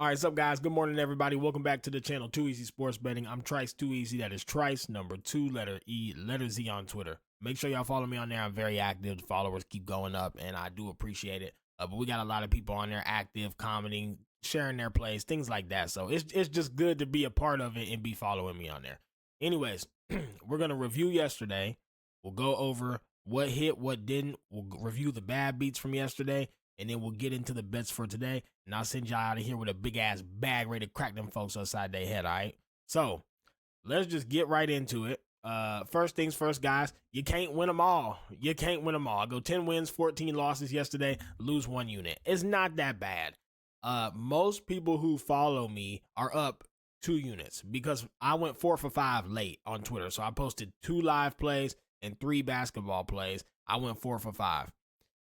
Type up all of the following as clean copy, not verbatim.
All right, what's up, guys? Good morning, everybody. Welcome back to the channel, Too Easy Sports Betting. I'm Trice Too Easy. That is Trice, number 2, letter E, letter Z on Twitter. Make sure y'all follow me on there. I'm very active. The followers keep going up, and I do appreciate it. But we got a lot of people on there active, commenting, sharing their plays, things like that. So it's just good to be a part of it and be following me on there. Anyways, we're going to review yesterday. We'll go over what hit, what didn't. We'll review the bad beats from yesterday. And then we'll get into the bets for today. And I'll send y'all out of here with a big-ass bag ready to crack them folks upside their head, all right? So, let's just get right into it. First things first, guys. You can't win them all. You can't win them all. I go 10 wins, 14 losses yesterday, lose 1 unit. It's not that bad. Most people who follow me are up 2 units because I went 4 for 5 late on Twitter. So, I posted 2 live plays and 3 basketball plays. I went 4 for 5.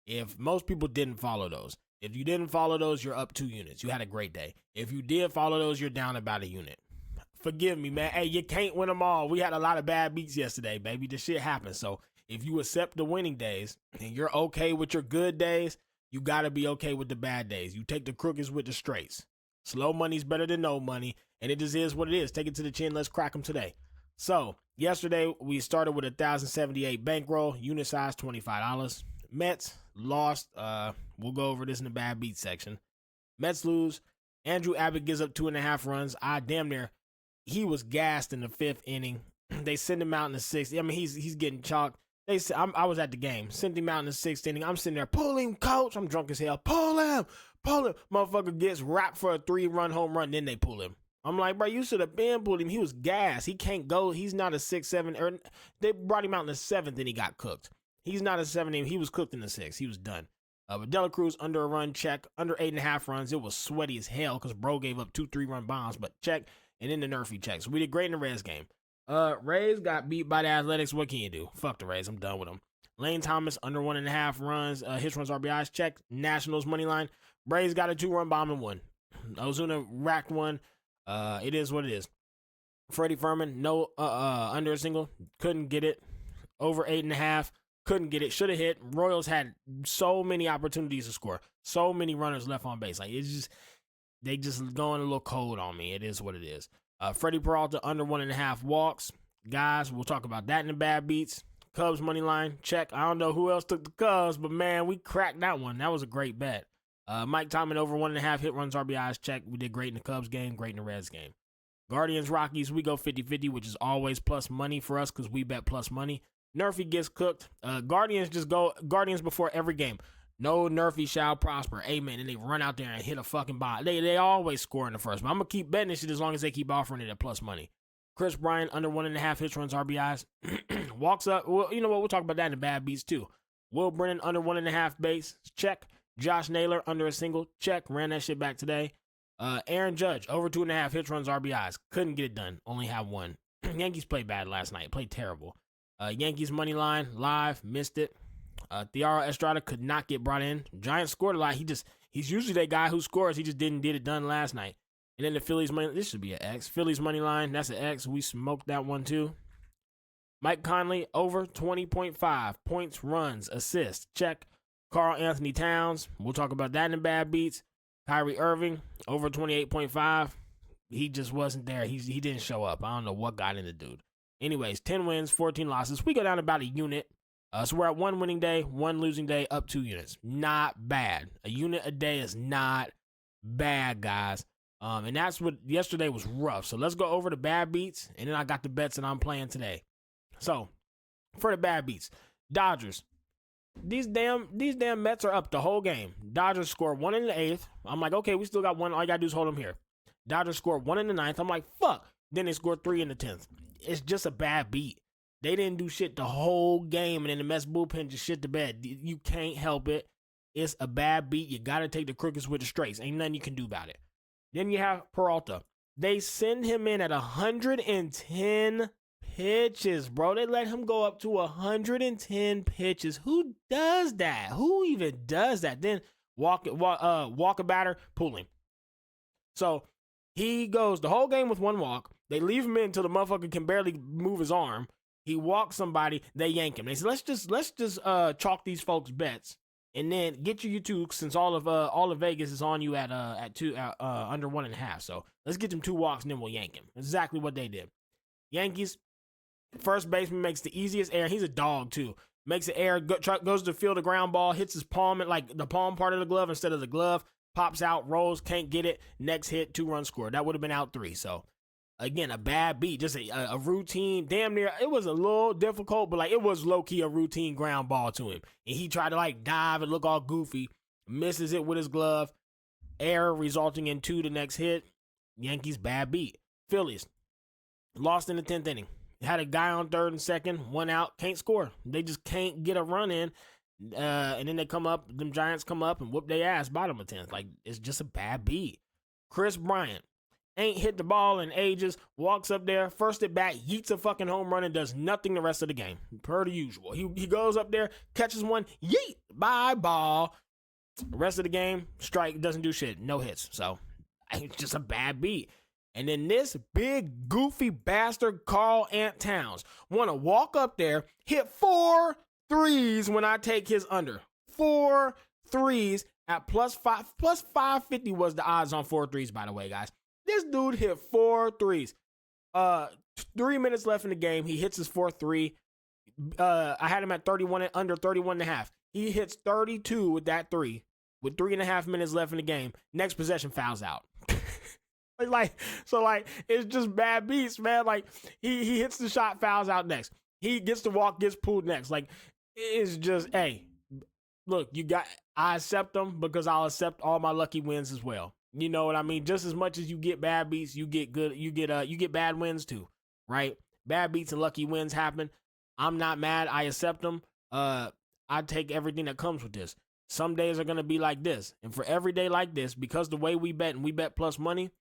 If most people didn't follow those, if you didn't follow those, you're up 2 units. You had a great day. If you did follow those, you're down about a unit. Forgive me, man. Hey, you can't win them all. We had a lot of bad beats yesterday, baby. This shit happens. So if you accept the winning days and you're okay with your good days, you got to be okay with the bad days. You take the crookeds with the straights. Slow money's better than no money, and it just is what it is. Take it to the chin. Let's crack them today. So yesterday, we started with 1,078 bankroll, unit size $25. Mets lost. We'll go over this in the bad beat section. Mets lose. Andrew Abbott gives up 2.5 runs. He was gassed in the 5th inning. They send him out in the 6th. I mean, he's getting chalked. I was at the game. Sent him out in the 6th inning. I'm sitting there, pull him, coach. I'm drunk as hell. Pull him. Motherfucker gets wrapped for a 3-run home run. Then they pull him. I'm like, bro, you should have been pulled him. He was gassed. He can't go. He's not a 6, 7. Or they brought him out in the 7th and he got cooked. He's not a 7. He was cooked in the 6. He was done. But Dela Cruz under a run, check. Under 8.5 runs. It was sweaty as hell because bro gave up 2 3-run bombs, but check. And then the Nerfy check. So we did great in the Reds game. Rays got beat by the Athletics. What can you do? Fuck the Rays. I'm done with them. Lane Thomas under 1.5 runs. Hits, runs, RBIs, check. Nationals money line. Braves got a 2-run bomb and 1. Ozuna racked 1. It is what it is. Freddie Furman, no under a single. Couldn't get it. Over 8.5. Couldn't get it. Should have hit. Royals had so many opportunities to score. So many runners left on base. Like, they just going a little cold on me. It is what it is. Freddie Peralta under 1.5 walks. Guys, we'll talk about that in the bad beats. Cubs money line, check. I don't know who else took the Cubs, but man, we cracked that one. That was a great bet. Mike Tomlin over 1.5 hit, runs, RBIs, check. We did great in the Cubs game, great in the Reds game. Guardians, Rockies, we go 50-50, which is always plus money for us because we bet plus money. Nerfy gets cooked. Guardians just go Guardians before every game. No Nerfy shall prosper. Amen. And they run out there and hit a fucking bot. They always score in the first. But I'm going to keep betting this shit as long as they keep offering it at plus money. Chris Bryant under 1.5 hits, runs, RBIs. Walks up. Well, you know what? We'll talk about that in the bad beats too. Will Brennan under 1.5 base. Check. Josh Naylor under a single. Check. Ran that shit back today. Aaron Judge over 2.5 hits, runs, RBIs. Couldn't get it done. Only have 1. Yankees played bad last night. Played terrible. Yankees money line live, missed it. Thiago Estrada could not get brought in. Giants scored a lot. He's usually that guy who scores. He just didn't get it done last night. And then the Phillies money. This should be an X. Phillies money line. That's an X. We smoked that one too. Mike Conley over 20.5 points, runs, assists. Check. Karl Anthony Towns. We'll talk about that in the bad beats. Kyrie Irving over 28.5. He just wasn't there. He didn't show up. I don't know what got in the dude. Anyways, 10 wins, 14 losses. We go down about a unit. So we're at 1 winning day, 1 losing day, up 2 units. Not bad. A unit a day is not bad, guys. And that's what yesterday was rough. So let's go over the bad beats, and then I got the bets that I'm playing today. So for the bad beats, Dodgers. These damn Mets are up the whole game. Dodgers score 1 in the 8th. I'm like, okay, we still got 1. All you got to do is hold them here. Dodgers score 1 in the 9th. I'm like, fuck. Then they scored 3 in the 10th. It's just a bad beat. They didn't do shit the whole game, and then the Mets bullpen just shit the bed. You can't help it. It's a bad beat. You got to take the crookeds with the straights. Ain't nothing you can do about it. Then you have Peralta. They send him in at 110 pitches, bro. They let him go up to 110 pitches. Who does that? Who even does that? Then walk a batter, pull him. So he goes the whole game with 1 walk. They leave him in until the motherfucker can barely move his arm. He walks somebody, they yank him. They say, let's just chalk these folks' bets And then get you two, since all of Vegas is on you at two under 1.5. So let's get them 2 walks and then we'll yank him. Exactly what they did. Yankees, first baseman makes the easiest error. He's a dog too. Makes the error, goes to field a ground ball, hits his palm at like the palm part of the glove instead of the glove. Pops out, rolls, can't get it. Next hit, 2-run score. That would have been out 3. So again, a bad beat, just a routine, damn near. It was a little difficult, but like it was low key a routine ground ball to him, and he tried to like dive and look all goofy, misses it with his glove, error resulting in 2 the next hit. Yankees bad beat. Phillies lost in the 10th inning. Had a guy on 3rd and 2nd, 1 out, can't score. They just can't get a run in, and then they come up. Them Giants come up and whoop their ass bottom of 10th. Like it's just a bad beat. Chris Bryant ain't hit the ball in ages, walks up there, first at bat, yeets a fucking home run and does nothing the rest of the game, per the usual. He goes up there, catches one, yeet, bye, ball. The rest of the game, strike, doesn't do shit, no hits. So, it's just a bad beat. And then this big, goofy bastard, Carl Ant Towns, want to walk up there, hit 4 threes when I take his under. 4 threes at plus 550 was the odds on 4 threes, by the way, guys. This dude hit 4 threes. 3 minutes left in the game. He hits his 4th 3. I had him at 31 under 31.5. He hits 32 with that 3 with 3.5 minutes left in the game. Next possession, fouls out. So it's just bad beats, man. Like he hits the shot, fouls out next. He gets to walk, gets pulled next. Like it's just, hey, look, I accept them because I'll accept all my lucky wins as well. You know what I mean? Just as much as you get bad beats, you get bad wins too, right? Bad beats and lucky wins happen. I'm not mad. I accept them. I take everything that comes with this. Some days are going to be like this. And for every day like this, because the way we bet and we bet plus money,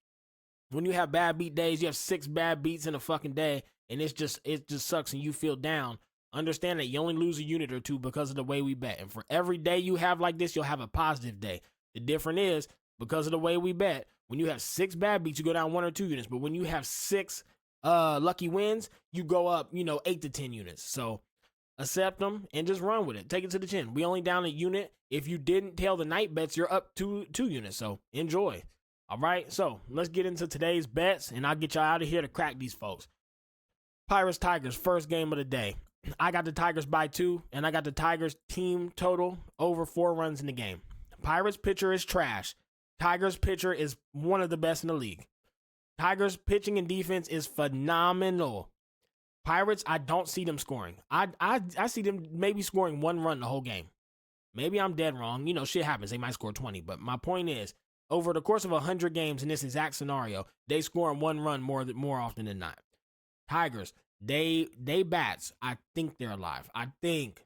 when you have bad beat days, you have 6 bad beats in a fucking day, and it just sucks and you feel down. Understand that you only lose a unit or 2 because of the way we bet. And for every day you have like this, you'll have a positive day. The difference is, because of the way we bet, when you have 6 bad beats, you go down 1 or 2 units. But when you have 6 lucky wins, you go up, 8 to 10 units. So accept them and just run with it. Take it to the chin. We only down a unit. If you didn't tail the night bets, you're up 2 units. So enjoy. All right. So let's get into today's bets, and I'll get y'all out of here to crack these folks. Pirates Tigers, first game of the day. I got the Tigers by 2, and I got the Tigers team total over 4 runs in the game. Pirates pitcher is trash. Tigers pitcher is one of the best in the league. Tigers pitching and defense is phenomenal. Pirates, I don't see them scoring. I see them maybe scoring 1 run the whole game. Maybe I'm dead wrong. Shit happens. They might score 20. But my point is, over the course of 100 games in this exact scenario, they scoring 1 run more often than not. Tigers, they bats. I think they're alive. I think.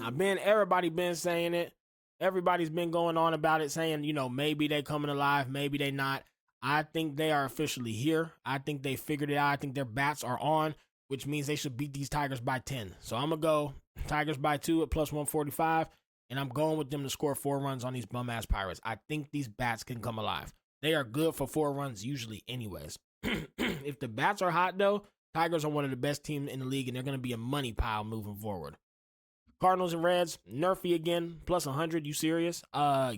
Everybody been saying it. Everybody's been going on about it, saying, maybe they coming alive, maybe they not. I think they are officially here. I think they figured it out. I think their bats are on, which means they should beat these Tigers by 10. So I'm going to go Tigers by 2 at plus 145, and I'm going with them to score 4 runs on these bum-ass Pirates. I think these bats can come alive. They are good for 4 runs usually anyways. If the bats are hot, though, Tigers are one of the best teams in the league, and they're going to be a money pile moving forward. Cardinals and Reds, nerfy again, plus 100. You serious?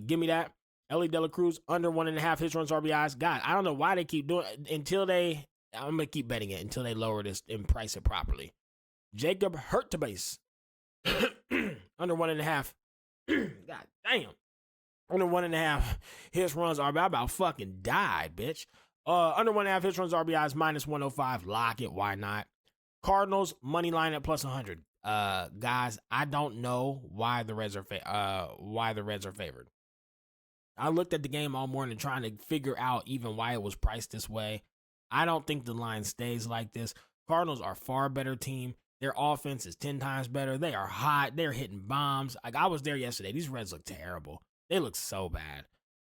Give me that. Ellie De La Cruz, under 1.5 hits, runs, RBIs. God, I don't know why they keep doing it I'm going to keep betting it until they lower this and price it properly. Jacob Hurtubise, under 1.5. God damn. Under 1.5 hits, runs, RBIs. I about fucking died, bitch. Under 1.5 hits, runs, RBIs, minus 105. Lock it. Why not? Cardinals, money line at plus 100. Guys, I don't know why the Reds are favored. I looked at the game all morning trying to figure out even why it was priced this way. I don't think the line stays like this. Cardinals are a far better team. Their offense is 10 times better. They are hot. They're hitting bombs. Like, I was there yesterday. These Reds look terrible. They look so bad.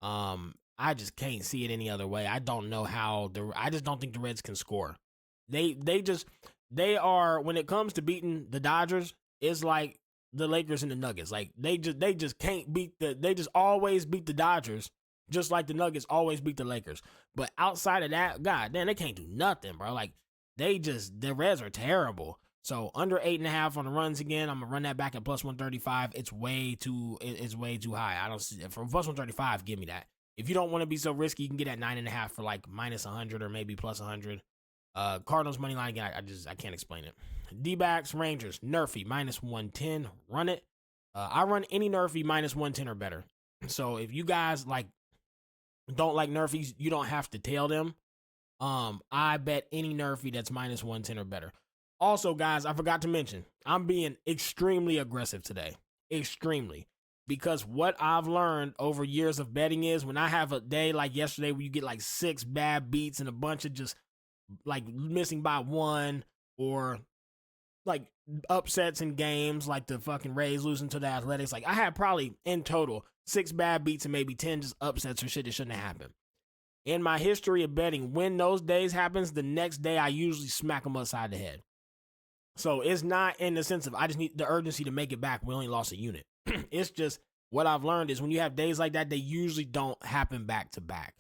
I just can't see it any other way. I don't know how I just don't think the Reds can score. They are, when it comes to beating the Dodgers, it's like the Lakers and the Nuggets. Like they just can't they just always beat the Dodgers, just like the Nuggets always beat the Lakers. But outside of that, god damn, they can't do nothing, bro. Like the Reds are terrible. So under 8.5 on the runs again. I'm gonna run that back at plus 135. It's way too high. I don't see for plus 135. Give me that. If you don't want to be so risky, you can get at 9.5 for like minus 100 or maybe plus 100. Cardinals money line again. I can't explain it. D-backs Rangers Nerfy minus 110. Run it. I run any Nerfy minus 110 or better. So if you guys don't like Nerfies, you don't have to tell them. I bet any Nerfy that's minus 110 or better. Also, guys, I forgot to mention, I'm being extremely aggressive today. Extremely. Because what I've learned over years of betting is when I have a day like yesterday where you get like 6 bad beats and a bunch of just like missing by 1 or like upsets in games like the fucking Rays losing to the Athletics. Like I had probably in total 6 bad beats and maybe 10 just upsets or shit that shouldn't have happened. In my history of betting, when those days happens, the next day I usually smack them upside the head. So it's not in the sense of I just need the urgency to make it back. We only lost a unit. It's just what I've learned is when you have days like that, they usually don't happen back to back.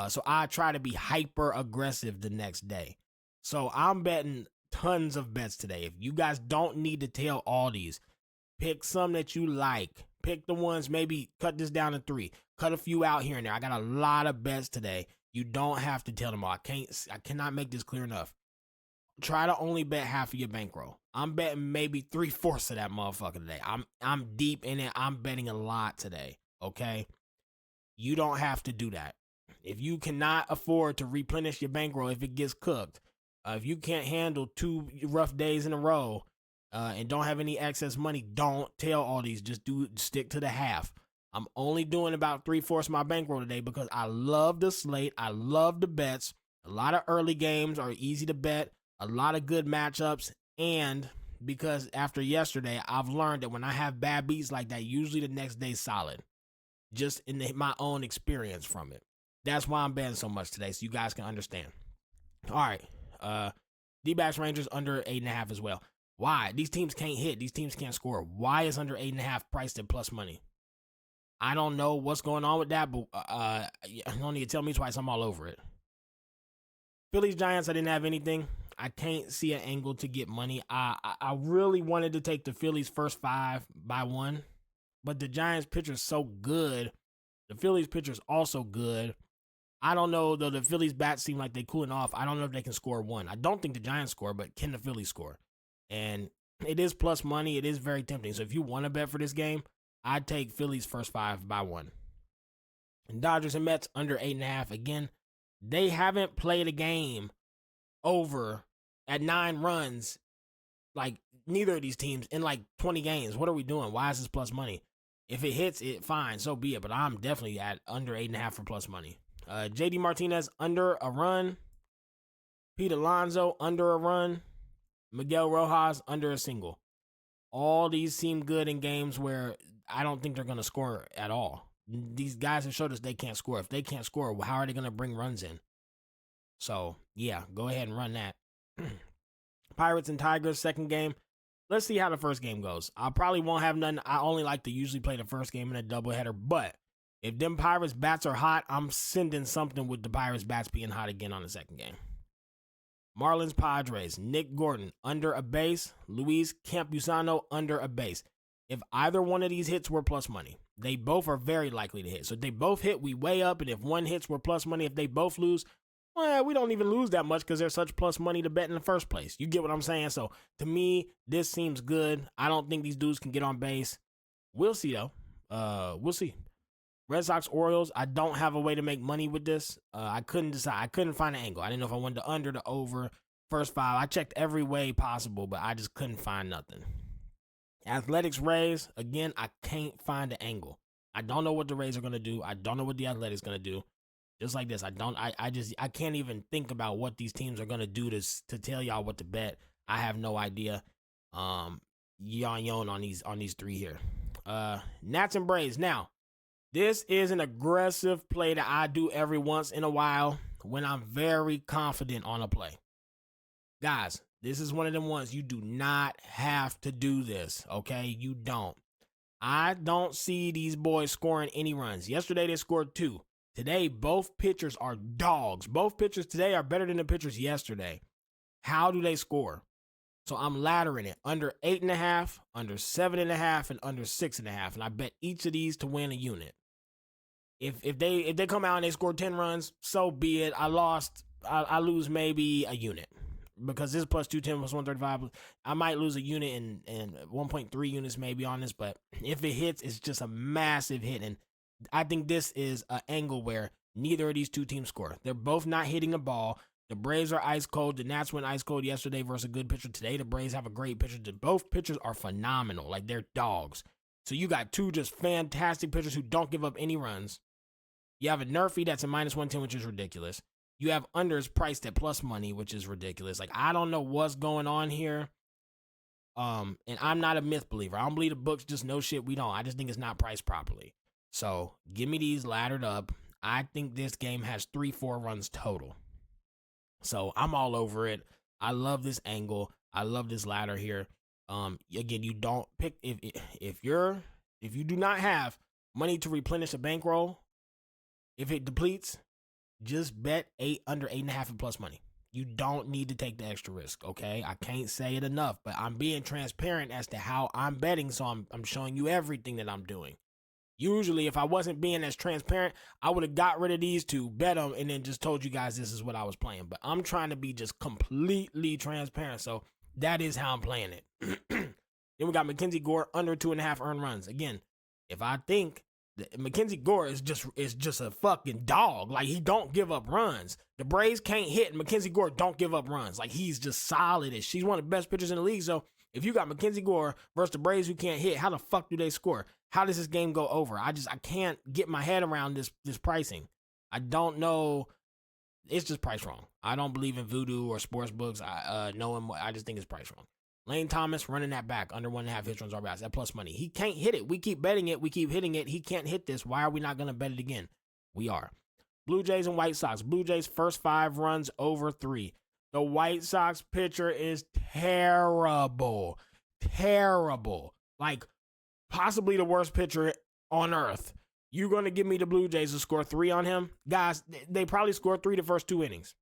So I try to be hyper aggressive the next day. So I'm betting tons of bets today. If you guys don't need to tell all these, pick some that you like. Pick the ones, maybe cut this down to 3. Cut a few out here and there. I got a lot of bets today. You don't have to tell them all. I cannot make this clear enough. Try to only bet half of your bankroll. I'm betting maybe 3/4 of that motherfucker today. I'm deep in it. I'm betting a lot today. Okay? You don't have to do that. If you cannot afford to replenish your bankroll if it gets cooked, if you can't handle 2 rough days in a row and don't have any excess money, don't tell all these. Just stick to the half. I'm only doing about 3/4 of my bankroll today because I love the slate. I love the bets. A lot of early games are easy to bet. A lot of good matchups. And because after yesterday, I've learned that when I have bad beats like that, usually the next day's solid. Just in my own experience from it. That's why I'm betting so much today, so you guys can understand. All right. D-backs Rangers under 8.5 as well. Why? These teams can't hit. These teams can't score. Why is under 8.5 priced at plus money? I don't know what's going on with that, but you don't need to tell me twice. I'm all over it. Phillies Giants, I didn't have anything. I can't see an angle to get money. I really wanted to take the Phillies first 5 by 1, but the Giants pitcher's so good. The Phillies pitcher's also good. I don't know, though. The Phillies bats seem like they're cooling off. I don't know if they can score 1. I don't think the Giants score, but can the Phillies score? And it is plus money. It is very tempting. So if you want to bet for this game, I'd take Phillies first 5 by 1. And Dodgers and Mets under 8.5. Again, they haven't played a game over at 9 runs, like neither of these teams, in like 20 games. What are we doing? Why is this plus money? If it hits, it fine, so be it. But I'm definitely at under 8.5 for plus money. JD Martinez under a run. Pete Alonso under a run. Miguel Rojas under a single. All these seem good in games where I don't think they're going to score at all. These guys have showed us they can't score. If they can't score, how are they going to bring runs in? So, yeah, go ahead and run that. Pirates and Tigers, second game. Let's see how the first game goes. I probably won't have none. I only like to usually play the first game in a doubleheader, but if them Pirates bats are hot, I'm sending something with the Pirates bats being hot again on the second game. Marlins Padres, Nick Gordon under a base, Luis Campusano under a base. If either one of these hits, we're plus money. They both are very likely to hit. So if they both hit, we way up, and if one hits, we're plus money. If they both lose, well, we don't even lose that much because there's such plus money to bet in the first place. You get what I'm saying? So to me, this seems good. I don't think these dudes can get on base. We'll see, though. We'll see. Red Sox Orioles, I don't have a way to make money with this. I couldn't decide. I couldn't find an angle. I didn't know if I wanted the under, the over, first 5. I checked every way possible, but I just couldn't find nothing. Athletics Rays, again, I can't find an angle. I don't know what the Rays are going to do. I don't know what the Athletics are going to do. Just like this, I can't even think about what these teams are going to do to tell y'all what to bet. I have no idea. Yon on these 3 here. Nats and Braves. Now, this is an aggressive play that I do every once in a while when I'm very confident on a play. Guys, this is one of them ones you do not have to do this, okay? You don't. I don't see these boys scoring any runs. Yesterday, they scored 2. Today, both pitchers are dogs. Both pitchers today are better than the pitchers yesterday. How do they score? So I'm laddering it under 8.5, under 7.5, and under 6.5. And I bet each of these to win a unit. If they come out and they score 10 runs, so be it. I lose maybe a unit. Because this plus 210 plus 135, I might lose a unit and 1.3 units maybe on this, but if it hits, it's just a massive hit. And I think this is an angle where neither of these two teams score. They're both not hitting the ball. The Braves are ice cold. The Nats went ice cold yesterday versus a good pitcher today. The Braves have a great pitcher. Both pitchers are phenomenal. Like, they're dogs. So you got two just fantastic pitchers who don't give up any runs. You have a Nerfy that's a minus 110, which is ridiculous. You have unders priced at plus money, which is ridiculous. Like, I don't know what's going on here. And I'm not a myth believer. I don't believe the books just know shit we don't. I just think it's not priced properly. So give me these laddered up. I think this game has 3-4 runs total. So I'm all over it. I love this angle. I love this ladder here. Again, you don't pick if you do not have money to replenish a bankroll, if it depletes, just bet under 8.5 and plus money. You don't need to take the extra risk, okay? I can't say it enough, but I'm being transparent as to how I'm betting, so I'm showing you everything that I'm doing. Usually, if I wasn't being as transparent, I would have got rid of these two, bet them, and then just told you guys this is what I was playing. But I'm trying to be just completely transparent, so that is how I'm playing it. Then we got Mackenzie Gore under 2.5 earned runs. Again, if I think Mackenzie Gore is just a fucking dog. Like, he don't give up runs. The Braves can't hit, and Mackenzie Gore don't give up runs. Like, he's just solid. She's one of the best pitchers in the league. So if you got Mackenzie Gore versus the Braves who can't hit, how the fuck do they score? How does this game go over? I can't get my head around this pricing. I don't know. It's just priced wrong. I don't believe in voodoo or sports books. I just think it's priced wrong. Lane Thomas running that back under 1.5 hits, runs, RBIs. That plus money. He can't hit it. We keep betting it. We keep hitting it. He can't hit this. Why are we not going to bet it again? We are. Blue Jays and White Sox. Blue Jays first 5 runs over 3. The White Sox pitcher is terrible. Terrible. Like, possibly the worst pitcher on earth. You're going to give me the Blue Jays to score 3 on him? Guys, they probably scored 3 the first 2 innings.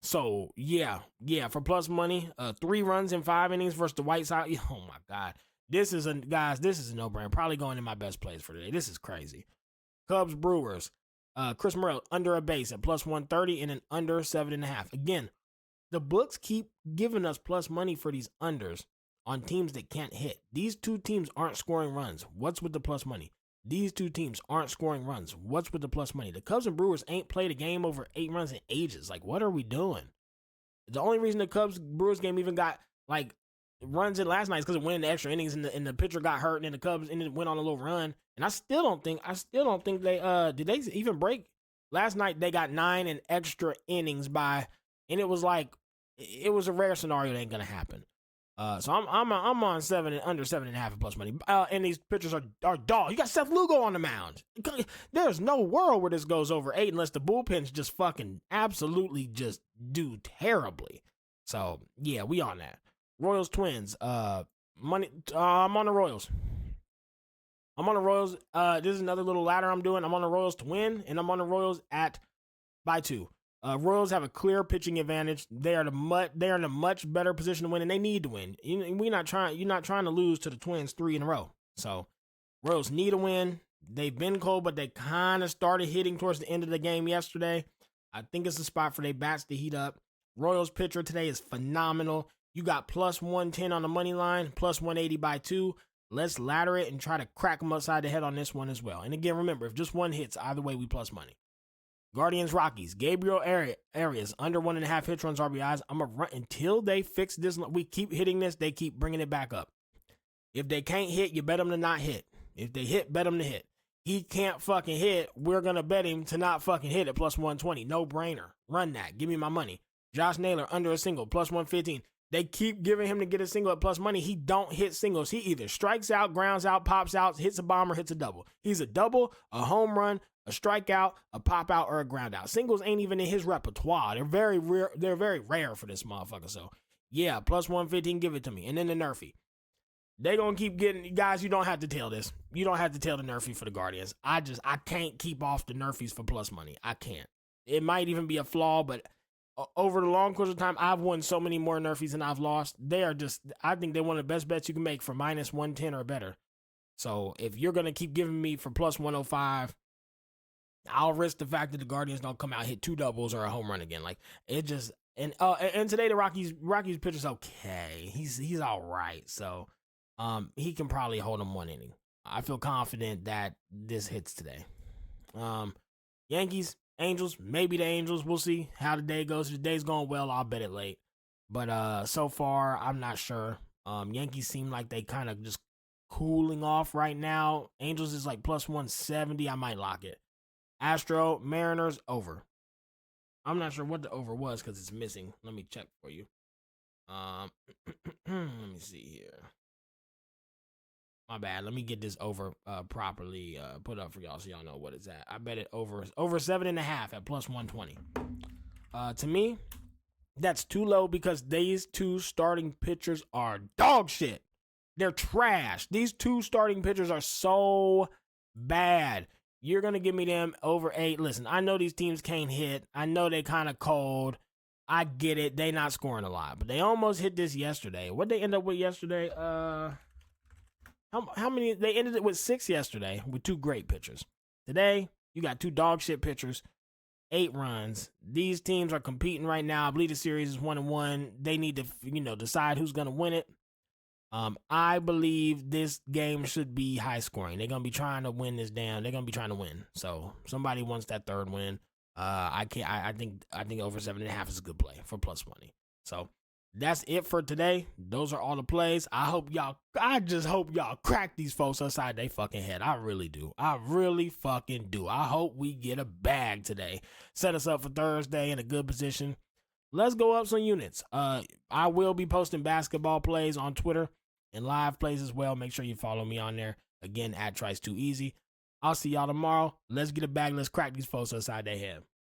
So, yeah, for plus money, 3 runs in 5 innings versus the White Sox. Oh, my God. This is a no-brainer. Probably going in my best plays for today. This is crazy. Cubs, Brewers. Chris Morel under a base at plus 130 and an under 7.5. Again, the books keep giving us plus money for these unders on teams that can't hit. These two teams aren't scoring runs. What's with the plus money? These two teams aren't scoring runs. What's with the plus money? The Cubs and Brewers ain't played a game over 8 runs in ages. Like, what are we doing? The only reason the Cubs-Brewers game even got, like, runs in last night is because it went into extra innings and the pitcher got hurt and then the Cubs went on a little run. And I still don't think they, did they even break? Last night they got 9 in extra innings and it was like, it was a rare scenario that ain't going to happen. So I'm on 7 and under 7.5 and plus money. And these pitchers are dogs. You got Seth Lugo on the mound. There's no world where this goes over 8 unless the bullpens just fucking absolutely just do terribly. So yeah, we on that. Royals Twins. Money. I'm on the Royals. This is another little ladder I'm doing. I'm on the Royals to win, and I'm on the Royals by 2. Royals have a clear pitching advantage. They're in a much better position to win, and they need to win. You're not trying to lose to the Twins 3 in a row. So Royals need a win. They've been cold, but they kind of started hitting towards the end of the game yesterday. I think it's a spot for their bats to heat up. Royals pitcher today is phenomenal. You got plus 110 on the money line, plus 180 by 2. Let's ladder it and try to crack them upside the head on this one as well. And again, remember, if just one hits, either way, we plus money. Guardians, Rockies. Gabriel Arias, under 1.5 hits, runs, RBIs. I'm going to run until they fix this. We keep hitting this. They keep bringing it back up. If they can't hit, you bet them to not hit. If they hit, bet them to hit. He can't fucking hit. We're going to bet him to not fucking hit at plus 120. No brainer. Run that. Give me my money. Josh Naylor, under a single, plus 115. They keep giving him to get a single at plus money. He don't hit singles. He either strikes out, grounds out, pops out, hits a bomb, or hits a double. He's a double, a home run, a strikeout, a pop out, or a ground out. Singles ain't even in his repertoire. They're very rare. They're very rare for this motherfucker. So yeah, plus 115, give it to me. And then the Nerfy. They gonna keep getting, guys. You don't have to tell this. You don't have to tell the Nerfy for the Guardians. I can't keep off the Nerfies for plus money. I can't. It might even be a flaw, but over the long course of time, I've won so many more Nerfies than I've lost. They are just, I think they're one of the best bets you can make for minus 110 or better. So if you're going to keep giving me for plus 105, I'll risk the fact that the Guardians don't come out, hit 2 doubles or a home run again. Like, it just, and today the Rockies pitcher's okay. He's all right. So he can probably hold him 1 inning. I feel confident that this hits today. Yankees, Angels, maybe the Angels. We'll see how the day goes. If the day's going well, I'll bet it late. But so far, I'm not sure. Yankees seem like they kind of just cooling off right now. Angels is like plus 170. I might lock it. Astro, Mariners, over. I'm not sure what the over was because it's missing. Let me check for you. Let me see here. My bad. Let me get this over properly put up for y'all so y'all know what it's at. I bet it over 7.5 at plus 120. To me, that's too low because these 2 starting pitchers are dog shit. They're trash. These 2 starting pitchers are so bad. You're going to give me them over 8. Listen, I know these teams can't hit. I know they kind of cold. I get it. They not scoring a lot. But they almost hit this yesterday. What'd they end up with yesterday? How many? They ended it with 6 yesterday with 2 great pitchers. Today, you got 2 dog shit pitchers, 8 runs. These teams are competing right now. I believe the series is 1-1. They need to, decide who's going to win it. I believe this game should be high scoring. They're gonna be trying to win this down. They're gonna be trying to win. So somebody wants that 3rd win. I think over 7.5 is a good play for plus money. So that's it for today. Those are all the plays. I just hope y'all crack these folks upside their fucking head. I really do. I really fucking do. I hope we get a bag today. Set us up for Thursday in a good position. Let's go up some units. I will be posting basketball plays on Twitter and live plays as well. Make sure you follow me on there. Again, at Trice2Easy. I'll see y'all tomorrow. Let's get a bag. Let's crack these folks upside their head.